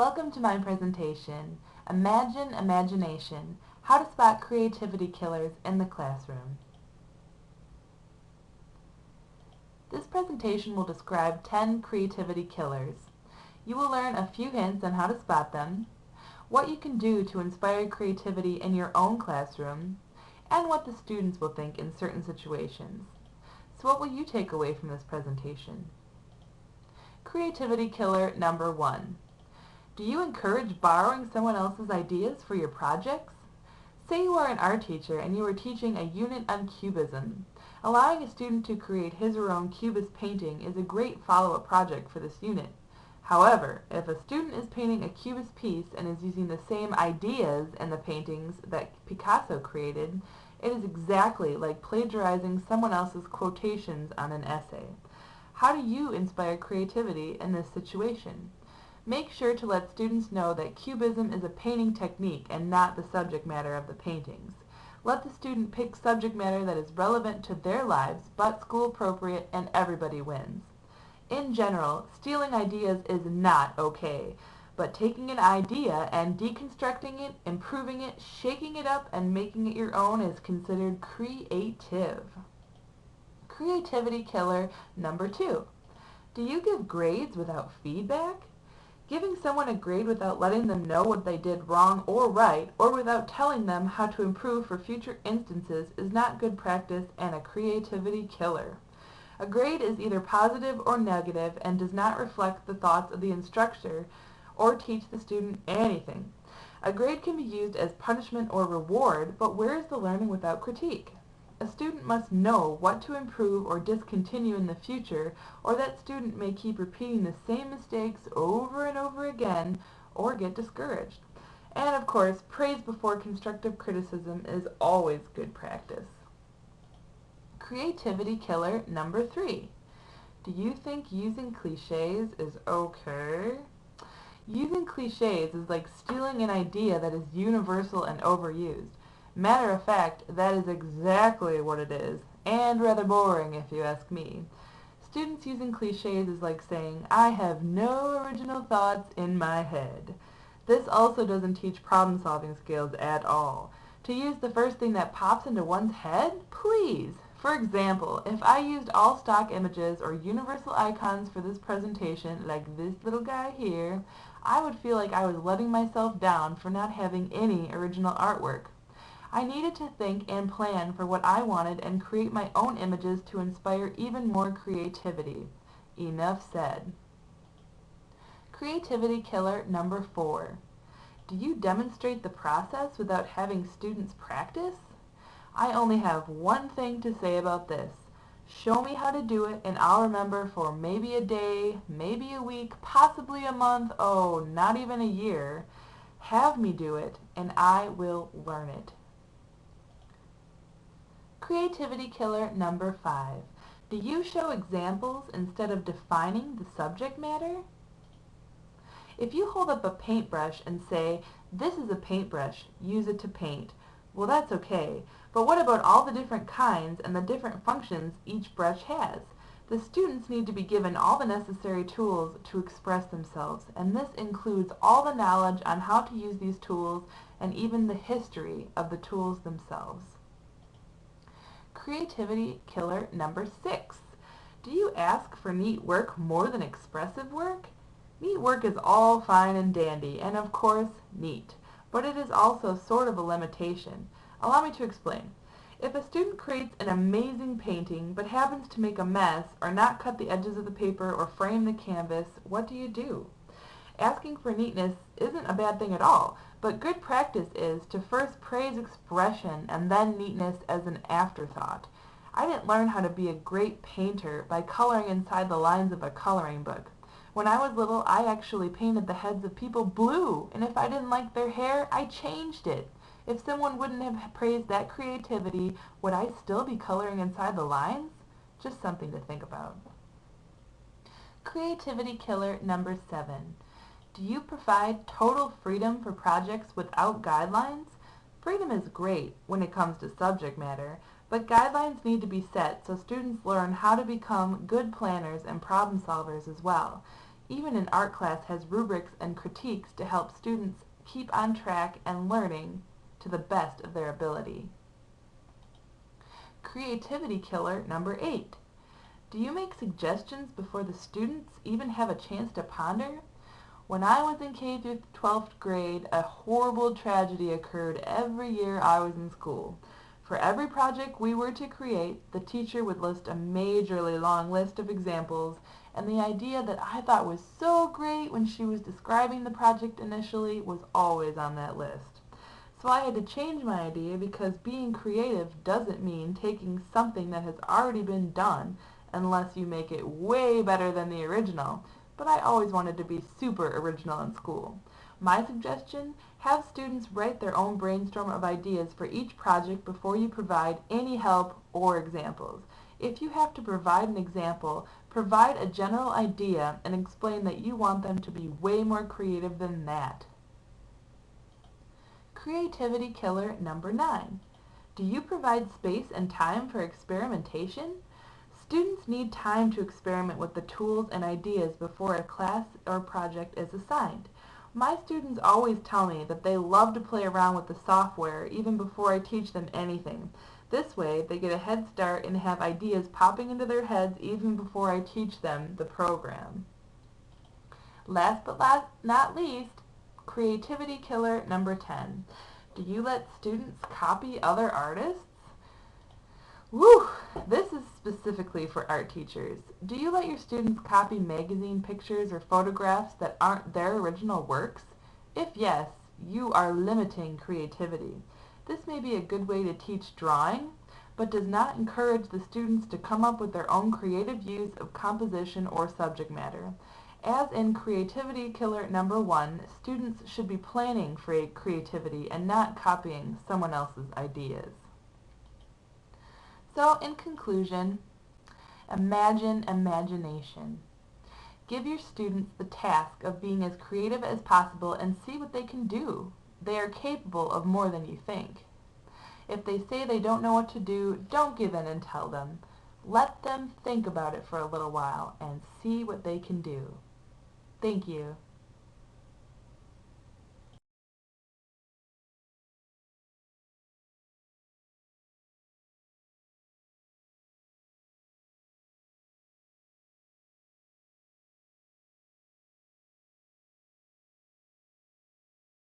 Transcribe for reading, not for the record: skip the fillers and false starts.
Welcome to my presentation, Imagine Imagination, How to Spot Creativity Killers in the Classroom. This presentation will describe 10 creativity killers. You will learn a few hints on how to spot them, what you can do to inspire creativity in your own classroom, and what the students will think in certain situations. So what will you take away from this presentation? Creativity killer number 1. Do you encourage borrowing someone else's ideas for your projects? Say you are an art teacher and you are teaching a unit on cubism. Allowing a student to create his or her own cubist painting is a great follow-up project for this unit. However, if a student is painting a cubist piece and is using the same ideas in the paintings that Picasso created, it is exactly like plagiarizing someone else's quotations on an essay. How do you inspire creativity in this situation? Make sure to let students know that cubism is a painting technique and not the subject matter of the paintings. Let the student pick subject matter that is relevant to their lives but school appropriate, and everybody wins. In general, stealing ideas is not okay, but taking an idea and deconstructing it, improving it, shaking it up, and making it your own is considered creative. Creativity killer number 2. Do you give grades without feedback? Giving someone a grade without letting them know what they did wrong or right, or without telling them how to improve for future instances is not good practice and a creativity killer. A grade is either positive or negative and does not reflect the thoughts of the instructor or teach the student anything. A grade can be used as punishment or reward, but where is the learning without critique? A student must know what to improve or discontinue in the future, or that student may keep repeating the same mistakes over and over again or get discouraged. And of course, praise before constructive criticism is always good practice. Creativity killer number 3. Do you think using cliches is okay? Using cliches is like stealing an idea that is universal and overused. Matter of fact, that is exactly what it is, and rather boring if you ask me. Students using cliches is like saying, I have no original thoughts in my head. This also doesn't teach problem-solving skills at all. To use the first thing that pops into one's head? Please! For example, if I used all stock images or universal icons for this presentation, like this little guy here, I would feel like I was letting myself down for not having any original artwork. I needed to think and plan for what I wanted and create my own images to inspire even more creativity. Enough said. Creativity killer number 4. Do you demonstrate the process without having students practice? I only have one thing to say about this. Show me how to do it and I'll remember for maybe a day, maybe a week, possibly a month, oh, not even a year. Have me do it and I will learn it. Creativity killer number 5. Do you show examples instead of defining the subject matter? If you hold up a paintbrush and say, this is a paintbrush, use it to paint, well, that's okay, but what about all the different kinds and the different functions each brush has? The students need to be given all the necessary tools to express themselves, and this includes all the knowledge on how to use these tools and even the history of the tools themselves. Creativity killer number 6. Do you ask for neat work more than expressive work? Neat work is all fine and dandy, and of course, neat. But it is also sort of a limitation. Allow me to explain. If a student creates an amazing painting but happens to make a mess or not cut the edges of the paper or frame the canvas, what do? Asking for neatness isn't a bad thing at all, but good practice is to first praise expression and then neatness as an afterthought. I didn't learn how to be a great painter by coloring inside the lines of a coloring book. When I was little, I actually painted the heads of people blue, and if I didn't like their hair, I changed it. If someone wouldn't have praised that creativity, would I still be coloring inside the lines? Just something to think about. Creativity killer number 7. Do you provide total freedom for projects without guidelines? Freedom is great when it comes to subject matter, but guidelines need to be set so students learn how to become good planners and problem solvers as well. even an art class has rubrics and critiques to help students keep on track and learning to the best of their ability. Creativity killer number 8. Do you make suggestions before the students even have a chance to ponder? When I was in K through 12th grade, a horrible tragedy occurred every year I was in school. For every project we were to create, the teacher would list a majorly long list of examples, and the idea that I thought was so great when she was describing the project initially was always on that list. So I had to change my idea because being creative doesn't mean taking something that has already been done unless you make it way better than the original. But I always wanted to be super original in school. My suggestion, have students write their own brainstorm of ideas for each project before you provide any help or examples. If you have to provide an example, provide a general idea and explain that you want them to be way more creative than that. Creativity killer number 9. Do you provide space and time for experimentation? Students need time to experiment with the tools and ideas before a class or project is assigned. My students always tell me that they love to play around with the software even before I teach them anything. This way, they get a head start and have ideas popping into their heads even before I teach them the program. Last but not least, creativity killer number 10. Do you let students copy other artists? Woo! This is specifically for art teachers. Do you let your students copy magazine pictures or photographs that aren't their original works? If yes, you are limiting creativity. This may be a good way to teach drawing, but does not encourage the students to come up with their own creative views of composition or subject matter. As in creativity killer number 1, students should be planning for creativity and not copying someone else's ideas. So, in conclusion, imagine imagination. Give your students the task of being as creative as possible and see what they can do. They are capable of more than you think. If they say they don't know what to do, don't give in and tell them. Let them think about it for a little while and see what they can do. Thank you.